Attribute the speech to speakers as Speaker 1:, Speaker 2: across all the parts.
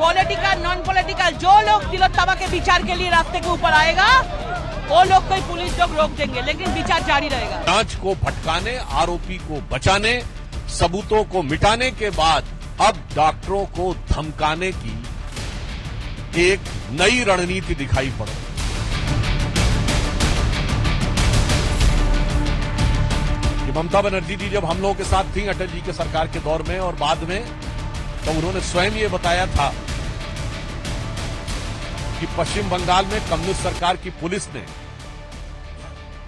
Speaker 1: Political non political जो लोग तिलोत्तमा के विचार के लिए रास्ते के ऊपर आएगा वो लोग कोई पुलिस लोग रोक देंगे, लेकिन विचार जारी रहेगा।
Speaker 2: जांच को भटकाने, आरोपी को बचाने, सबूतों को मिटाने के बाद अब डॉक्टरों को धमकाने की एक नई रणनीति दिखाई पड़ रही है। ममता बनर्जी जी जब हम लोगों के साथ थी अटल जी के सरकार के दौर में और बाद में, तो उन्होंने स्वयं ये बताया था कि पश्चिम बंगाल में कम्युनिस्ट सरकार की पुलिस ने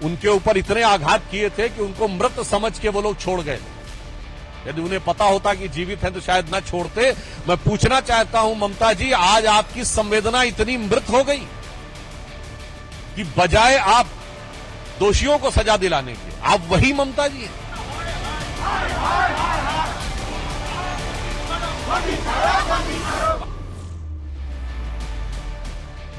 Speaker 2: उनके ऊपर इतने आघात किए थे कि उनको मृत समझ के वो लोग छोड़ गए। यदि उन्हें पता होता कि जीवित हैं तो शायद न छोड़ते। मैं पूछना चाहता हूं ममता जी, आज आपकी संवेदना इतनी मृत हो गई कि बजाय आप दोषियों को सजा दिलाने के, आप वही ममता जी हैं।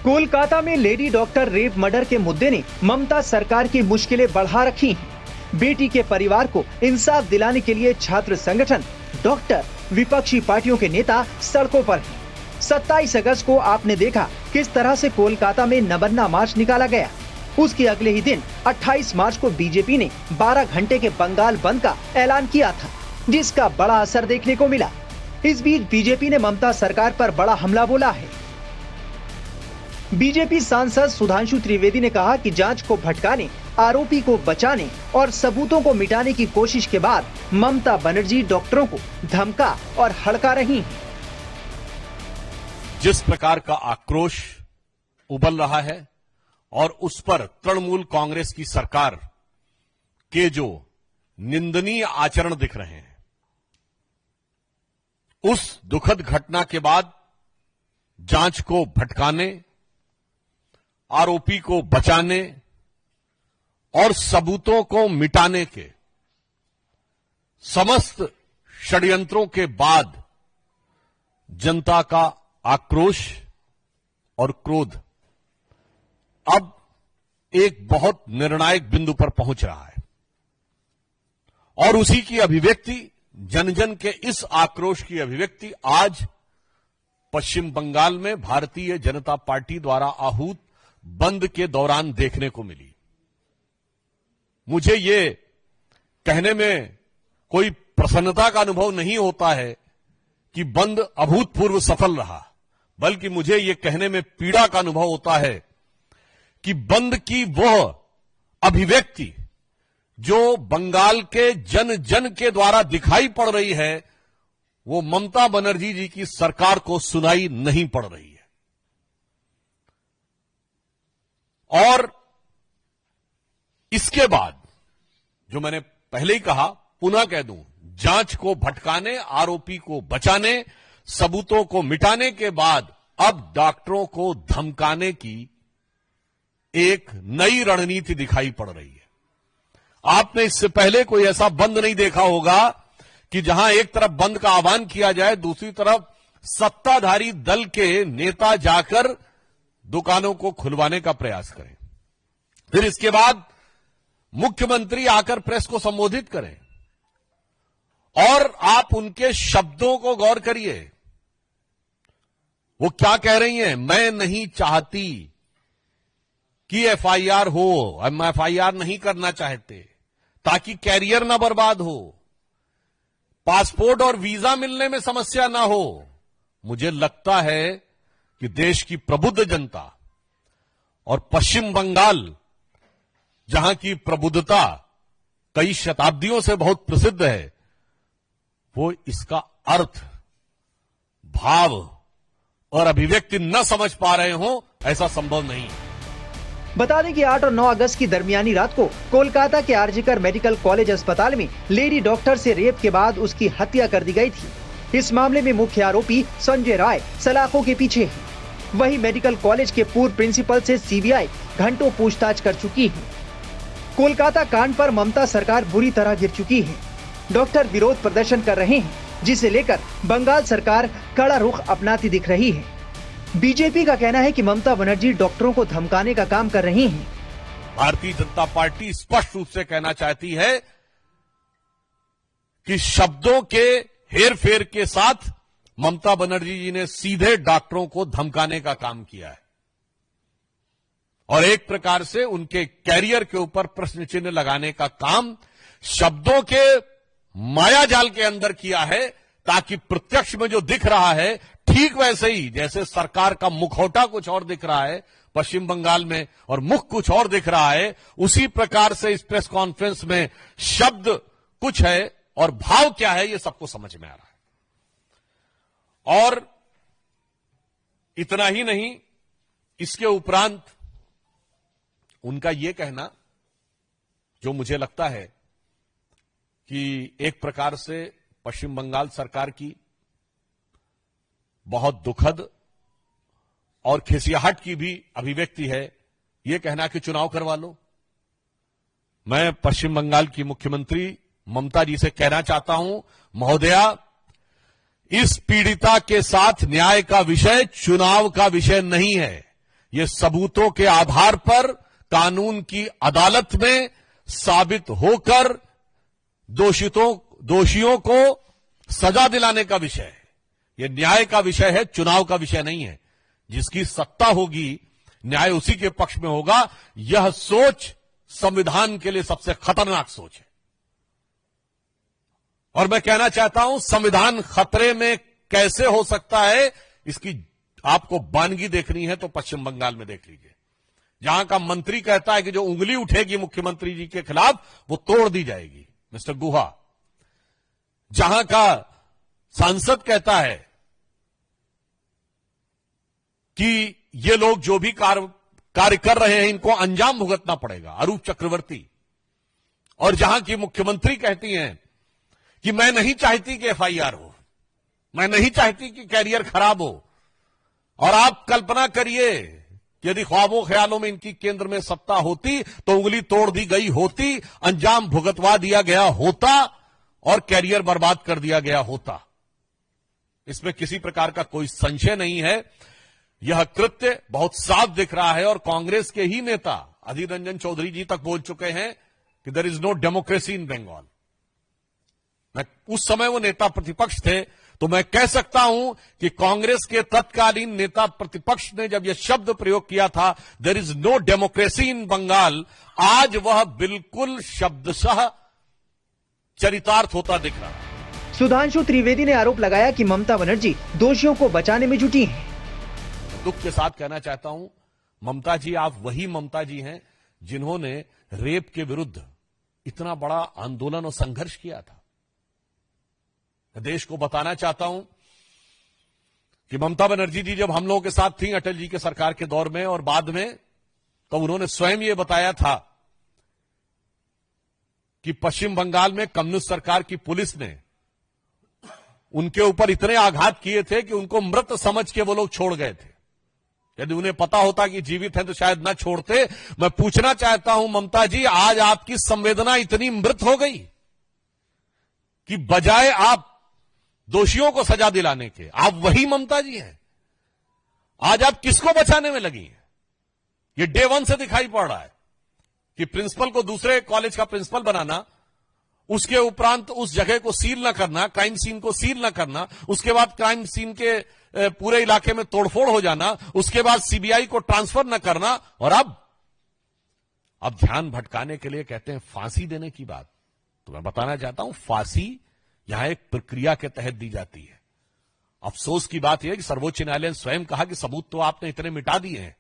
Speaker 3: कोलकाता में लेडी डॉक्टर रेप मर्डर के मुद्दे ने ममता सरकार की मुश्किलें बढ़ा रखी हैं। बेटी के परिवार को इंसाफ दिलाने के लिए छात्र संगठन, डॉक्टर, विपक्षी पार्टियों के नेता सड़कों पर हैं। 27 अगस्त को आपने देखा किस तरह से कोलकाता में नबन्ना मार्च निकाला गया। उसके अगले ही दिन 28 मार्च को बीजेपी ने 12 घंटे के बंगाल बंद का ऐलान किया था, जिसका बड़ा असर देखने को मिला। इस बीच बीजेपी ने ममता सरकार पर बड़ा हमला बोला है। बीजेपी सांसद सुधांशु त्रिवेदी ने कहा कि जांच को भटकाने, आरोपी को बचाने और सबूतों को मिटाने की कोशिश के बाद ममता बनर्जी डॉक्टरों को धमका और हड़का रही हैं।
Speaker 2: जिस प्रकार का आक्रोश उबल रहा है और उस पर तृणमूल कांग्रेस की सरकार के जो निंदनीय आचरण दिख रहे हैं, उस दुखद घटना के बाद जांच को भटकाने, आरोपी को बचाने और सबूतों को मिटाने के समस्त षड्यंत्रों के बाद जनता का आक्रोश और क्रोध अब एक बहुत निर्णायक बिंदु पर पहुंच रहा है और उसी की अभिव्यक्ति, जन जन के इस आक्रोश की अभिव्यक्ति आज पश्चिम बंगाल में भारतीय जनता पार्टी द्वारा आहूत बंद के दौरान देखने को मिली। मुझे ये कहने में कोई प्रसन्नता का अनुभव नहीं होता है कि बंद अभूतपूर्व सफल रहा, बल्कि मुझे ये कहने में पीड़ा का अनुभव होता है कि बंद की वह अभिव्यक्ति जो बंगाल के जन जन के द्वारा दिखाई पड़ रही है, वो ममता बनर्जी जी की सरकार को सुनाई नहीं पड़ रही है। और इसके बाद जो मैंने पहले ही कहा, पुनः कह दूं, जांच को भटकाने, आरोपी को बचाने, सबूतों को मिटाने के बाद अब डॉक्टरों को धमकाने की एक नई रणनीति दिखाई पड़ रही है। आपने इससे पहले कोई ऐसा बंद नहीं देखा होगा कि जहां एक तरफ बंद का आह्वान किया जाए, दूसरी तरफ सत्ताधारी दल के नेता जाकर दुकानों को खुलवाने का प्रयास करें, फिर इसके बाद मुख्यमंत्री आकर प्रेस को संबोधित करें और आप उनके शब्दों को गौर करिए। वो क्या कह रही हैं? मैं नहीं चाहती कि एफआईआर हो, हम एफआईआर नहीं करना चाहते ताकि कैरियर ना बर्बाद हो, पासपोर्ट और वीजा मिलने में समस्या ना हो। मुझे लगता है कि देश की प्रबुद्ध जनता और पश्चिम बंगाल, जहां की प्रबुद्धता कई शताब्दियों से बहुत प्रसिद्ध है, वो इसका अर्थ, भाव और अभिव्यक्ति न समझ पा रहे हो, ऐसा संभव नहीं है।
Speaker 3: बता दें कि 8 और 9 अगस्त की दरमियानी रात को कोलकाता के आरजीकर मेडिकल कॉलेज अस्पताल में लेडी डॉक्टर से रेप के बाद उसकी हत्या कर दी गई थी। इस मामले में मुख्य आरोपी संजय राय सलाखों के पीछे है। वहीं मेडिकल कॉलेज के पूर्व प्रिंसिपल से सीबीआई घंटों पूछताछ कर चुकी है। कोलकाता कांड पर ममता सरकार बुरी तरह गिर चुकी है। डॉक्टर विरोध प्रदर्शन कर रहे हैं, जिसे लेकर बंगाल सरकार कड़ा रुख अपनाती दिख रही है। बीजेपी का कहना है कि ममता बनर्जी डॉक्टरों को धमकाने का काम कर रही हैं।
Speaker 2: भारतीय जनता पार्टी स्पष्ट रूप से कहना चाहती है कि शब्दों के हेरफेर के साथ ममता बनर्जी जी ने सीधे डॉक्टरों को धमकाने का काम किया है और एक प्रकार से उनके कैरियर के ऊपर प्रश्न चिन्ह लगाने का काम शब्दों के मायाजाल के अंदर किया है, ताकि प्रत्यक्ष में जो दिख रहा है ठीक वैसे ही जैसे सरकार का मुखौटा कुछ और दिख रहा है पश्चिम बंगाल में और मुख कुछ और दिख रहा है, उसी प्रकार से इस प्रेस कॉन्फ्रेंस में शब्द कुछ है और भाव क्या है ये सबको समझ में आ रहा है। और इतना ही नहीं, इसके उपरांत उनका यह कहना जो मुझे लगता है कि एक प्रकार से पश्चिम बंगाल सरकार की बहुत दुखद और खिसियाहट की भी अभिव्यक्ति है, यह कहना कि चुनाव करवा लो। मैं पश्चिम बंगाल की मुख्यमंत्री ममता जी से कहना चाहता हूं, महोदया, इस पीड़िता के साथ न्याय का विषय चुनाव का विषय नहीं है। यह सबूतों के आधार पर कानून की अदालत में साबित होकर दोषियों को सजा दिलाने का विषय है। यह न्याय का विषय है, चुनाव का विषय नहीं है। जिसकी सत्ता होगी न्याय उसी के पक्ष में होगा। यह सोच संविधान के लिए सबसे खतरनाक सोच है और मैं कहना चाहता हूं संविधान खतरे में कैसे हो सकता है, इसकी आपको वानगी देखनी है तो पश्चिम बंगाल में देख लीजिए, जहां का मंत्री कहता है कि जो उंगली उठेगी मुख्यमंत्री जी के खिलाफ वो तोड़ दी जाएगी, मिस्टर गुहा। जहां का सांसद कहता है कि ये लोग जो भी कार्य कर रहे हैं इनको अंजाम भुगतना पड़ेगा, अरूप चक्रवर्ती। और जहां की मुख्यमंत्री कहती हैं कि मैं नहीं चाहती कि एफआईआर हो, मैं नहीं चाहती कि कैरियर खराब हो। और आप कल्पना करिए कि यदि ख्वाबों ख्यालों में इनकी केंद्र में सत्ता होती तो उंगली तोड़ दी गई होती, अंजाम भुगतवा दिया गया होता और कैरियर बर्बाद कर दिया गया होता। इसमें किसी प्रकार का कोई संशय नहीं है। यह कृत्य बहुत साफ दिख रहा है और कांग्रेस के ही नेता अधीर रंजन चौधरी जी तक बोल चुके हैं कि there is no democracy in Bengal. मैं उस समय वो नेता प्रतिपक्ष थे तो मैं कह सकता हूं कि कांग्रेस के तत्कालीन नेता प्रतिपक्ष ने जब यह शब्द प्रयोग किया था there is no democracy in Bengal, आज वह बिल्कुल शब्दशः चरितार्थ होता दिख रहा है।
Speaker 3: सुधांशु त्रिवेदी ने आरोप लगाया कि ममता बनर्जी दोषियों को बचाने में जुटी हैं।
Speaker 2: दुख के साथ कहना चाहता हूं, ममता जी, आप वही ममता जी हैं जिन्होंने रेप के विरुद्ध इतना बड़ा आंदोलन और संघर्ष किया था। मैं देश को बताना चाहता हूं कि ममता बनर्जी जी जब हम लोगों के साथ थी अटल जी के सरकार के दौर में और बाद में, तो उन्होंने स्वयं ये बताया था कि पश्चिम बंगाल में कम्युनिस्ट सरकार की पुलिस ने उनके ऊपर इतने आघात किए थे कि उनको मृत समझ के वो लोग छोड़ गए थे। यदि उन्हें पता होता कि जीवित हैं तो शायद न छोड़ते। मैं पूछना चाहता हूं ममता जी, आज आपकी संवेदना इतनी मृत हो गई कि बजाय आप दोषियों को सजा दिलाने के, आप वही ममता जी हैं। आज आप किसको बचाने में लगी हैं? ये डे वन से दिखाई पड़ रहा है कि प्रिंसिपल को दूसरे कॉलेज का प्रिंसिपल बनाना, उसके उपरांत उस जगह को सील न करना, क्राइम सीन को सील न करना, उसके बाद क्राइम सीन के पूरे इलाके में तोड़फोड़ हो जाना, उसके बाद सीबीआई को ट्रांसफर न करना, और अब ध्यान भटकाने के लिए कहते हैं फांसी देने की बात। तो मैं बताना चाहता हूं, फांसी यहां एक प्रक्रिया के तहत दी जाती है। अफसोस की बात यह है कि सर्वोच्च न्यायालय ने स्वयं कहा कि सबूत तो आपने इतने मिटा दिए हैं,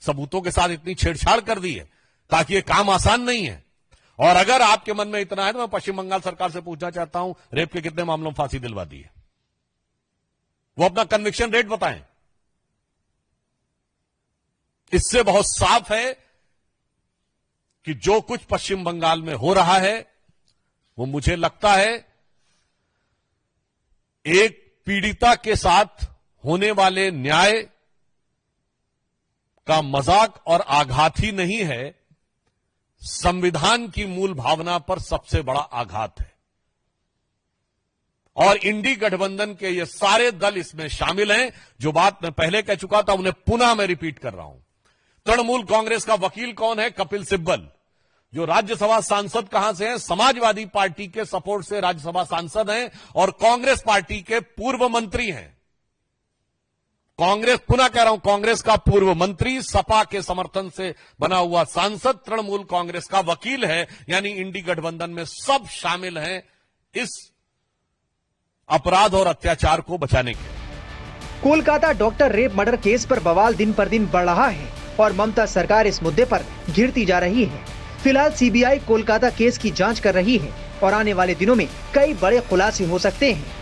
Speaker 2: सबूतों के साथ इतनी छेड़छाड़ कर दी है ताकि यह काम आसान नहीं है। और अगर आपके मन में इतना है तो मैं पश्चिम बंगाल सरकार से पूछना चाहता हूं, रेप के कितने मामलों में फांसी दिलवा दी है? वो अपना कन्विक्शन रेट बताएं। इससे बहुत साफ है कि जो कुछ पश्चिम बंगाल में हो रहा है वो मुझे लगता है एक पीड़िता के साथ होने वाले न्याय का मजाक और आघात ही नहीं है, संविधान की मूल भावना पर सबसे बड़ा आघात है। और इंडी गठबंधन के ये सारे दल इसमें शामिल हैं। जो बात मैं पहले कह चुका था उन्हें पुनः मैं रिपीट कर रहा हूं। तृणमूल कांग्रेस का वकील कौन है? कपिल सिब्बल। जो राज्यसभा सांसद कहां से हैं? समाजवादी पार्टी के सपोर्ट से राज्यसभा सांसद हैं और कांग्रेस पार्टी के पूर्व मंत्री हैं। कांग्रेस, पुनः कह रहा हूं, कांग्रेस का पूर्व मंत्री, सपा के समर्थन से बना हुआ सांसद, तृणमूल कांग्रेस का वकील है, यानी इंडी गठबंधन में सब शामिल हैं इस अपराध और अत्याचार को बचाने के।
Speaker 3: Kolkata doctor rape murder case पर बवाल दिन पर दिन बढ़ रहा है और ममता सरकार इस मुद्दे पर घिरती जा रही है। फिलहाल सीबीआई कोलकाता केस की जांच कर रही है और आने वाले दिनों में कई बड़े खुलासे हो सकते हैं।